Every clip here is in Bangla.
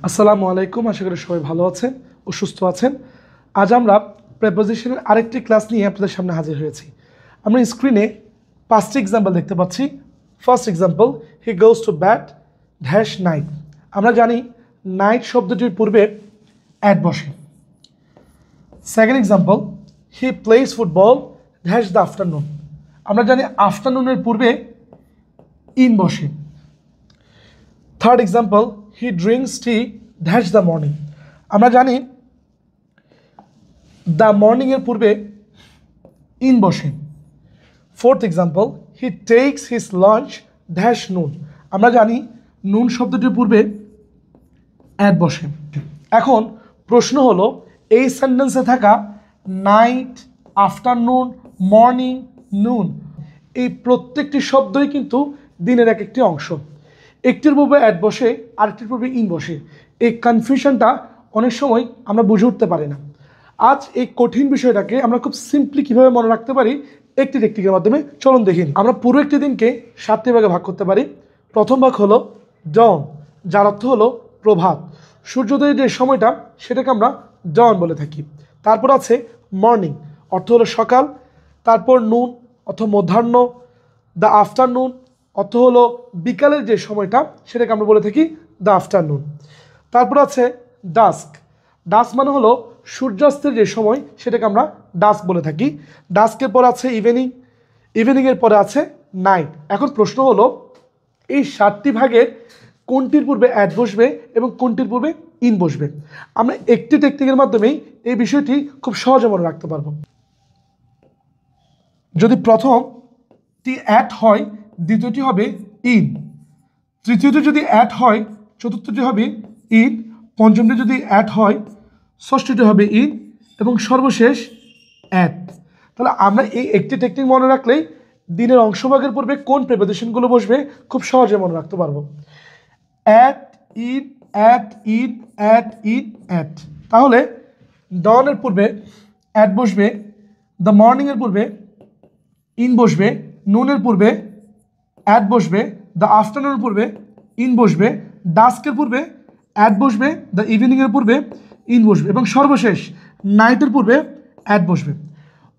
আসসালামু আলাইকুম, আশা করি সবাই ভালো আছেন ও সুস্থ আছেন। আজ আমরা প্রেপোজিশনের আরেকটি ক্লাস নিয়ে আপনাদের সামনে হাজির হয়েছি। আমরা স্ক্রিনে 5টি এক্সাম্পল দেখতে পাচ্ছি। First example, he goes to bat dash night. আমরা জানি নাইট শব্দটির পূর্বে অ্যাট বসে। Second example, he plays football dash the afternoon. আমরা জানি আফটারনুনের পূর্বে ইন বসে। Third example, he drinks T dash the morning. আমরা জানি দ্য মর্নিংয়ের পূর্বে ইন বসে। ফোর্থ এক্সাম্পল, হি টেকস হিজ লাঞ্চ ড্যাশ নুন। আমরা জানি নুন শব্দটির পূর্বে অ্যাট বসে। এখন প্রশ্ন হলো, এই সেন্টেন্সে থাকা নাইট, আফটারনুন, মর্নিং, নুন, এই প্রত্যেকটি শব্দই কিন্তু দিনের এক একটি অংশ। একটির পূর্বে অ্যাট বসে, আরেকটির পূর্বে ইন বসে। এই কনফিউশনটা অনেক সময় আমরা বুঝে উঠতে পারি না। আজ এই কঠিন বিষয়টাকে আমরা খুব সিম্পলি কীভাবে মনে রাখতে পারি একটি টেকনিকের মাধ্যমে চলুন দেখি। আমরা পুরো একটি দিনকে 7টি ভাগে ভাগ করতে পারি। প্রথম ভাগ হলো ডন, যার অর্থ হলো প্রভাত। সূর্যোদয়ের যে সময়টা সেটাকে আমরা ডন বলে থাকি। তারপর আছে মর্নিং, অর্থ হলো সকাল। তারপর নুন অর্থ মধ্যাহ্ন। দ্য আফটারনুন অর্থ হলো বিকালের যে সময়টা সেটাকে আমরা বলে থাকি দ্য আফটারনুন। তারপর আছে ডাস্ক। ডাস্ক মানে হলো সূর্যাস্তের যে সময় সেটাকে আমরা ডাস্ক বলে থাকি। ডাস্কের পর আছে ইভিনিং, ইভিনিংয়ের পরে আছে নাইট। এখন প্রশ্ন হলো, এই 7টি ভাগের কোনটির পূর্বে অ্যাট বসবে এবং কোনটির পূর্বে ইন বসবে? আমরা একটি টেকনিকের মাধ্যমেই এই বিষয়টি খুব সহজে মনে রাখতে পারবো। যদি প্রথমটি অ্যাট হয়, দ্বিতীয়টি হবে ইন। তৃতীয়টি যদি অ্যাট হয়, চতুর্থটি হবে ইন। পঞ্চমটি যদি অ্যাট হয়, ষষ্ঠটি হবে ইন এবং সর্বশেষ অ্যাট। তাহলে আমরা এই একটি টেকনিক মনে রাখলেই দিনের অংশভাগের পূর্বে কোন প্রিপোজিশনগুলো বসবে খুব সহজে মনে রাখতে পারবো। At, in, at, in, at, in, at. তাহলে ডনের পূর্বে অ্যাট বসবে, দ্য মর্নিংয়ের পূর্বে ইন বসবে, নুনের পূর্বে অ্যাট বসবে, দ্য আফটারনুনের পূর্বে ইন বসবে, ডাস্কের পূর্বে অ্যাট বসবে, দ্য ইভিনিংয়ের পূর্বে ইন বসবে এবং সর্বশেষ নাইটের পূর্বে অ্যাট বসবে।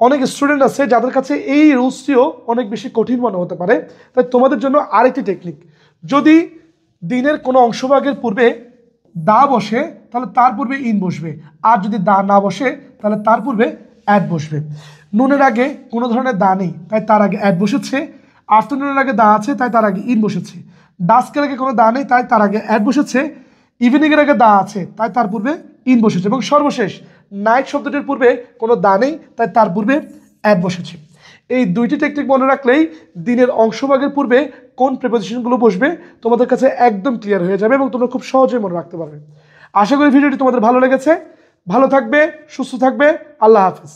অনেক স্টুডেন্ট আছে যাদের কাছে এই রুলসটিও অনেক বেশি কঠিন মনে হতে পারে, তাই তোমাদের জন্য আরেকটি টেকনিক। যদি দিনের কোনো অংশভাগের পূর্বে দা বসে তাহলে তার পূর্বে ইন বসবে, আর যদি দা না বসে তাহলে তার পূর্বে অ্যাট বসবে। নুনের আগে কোনো ধরনের দা নেই, তাই তার আগে অ্যাট বসেছে। আফটারনুনের আগে দা আছে, তাই তার আগে ইন বসেছে। ডাস্কের আগে কোনো দা নেই, তাই তার আগে অ্যাট বসেছে। ইভিনিংয়ের আগে দা আছে, তাই তার পূর্বে ইন বসেছে এবং সর্বশেষ নাইট শব্দটির পূর্বে কোনো দা নেই, তাই তার পূর্বে অ্যাট বসেছে। এই দুইটি টেকনিক মনে রাখলেই দিনের অংশভাগের পূর্বে কোন প্রিপোজিশনগুলো বসবে তোমাদের কাছে একদম ক্লিয়ার হয়ে যাবে এবং তোমরা খুব সহজেই মনে রাখতে পারবে। আশা করি ভিডিওটি তোমাদের ভালো লেগেছে। ভালো থাকবে, সুস্থ থাকবে। আল্লাহ হাফেজ।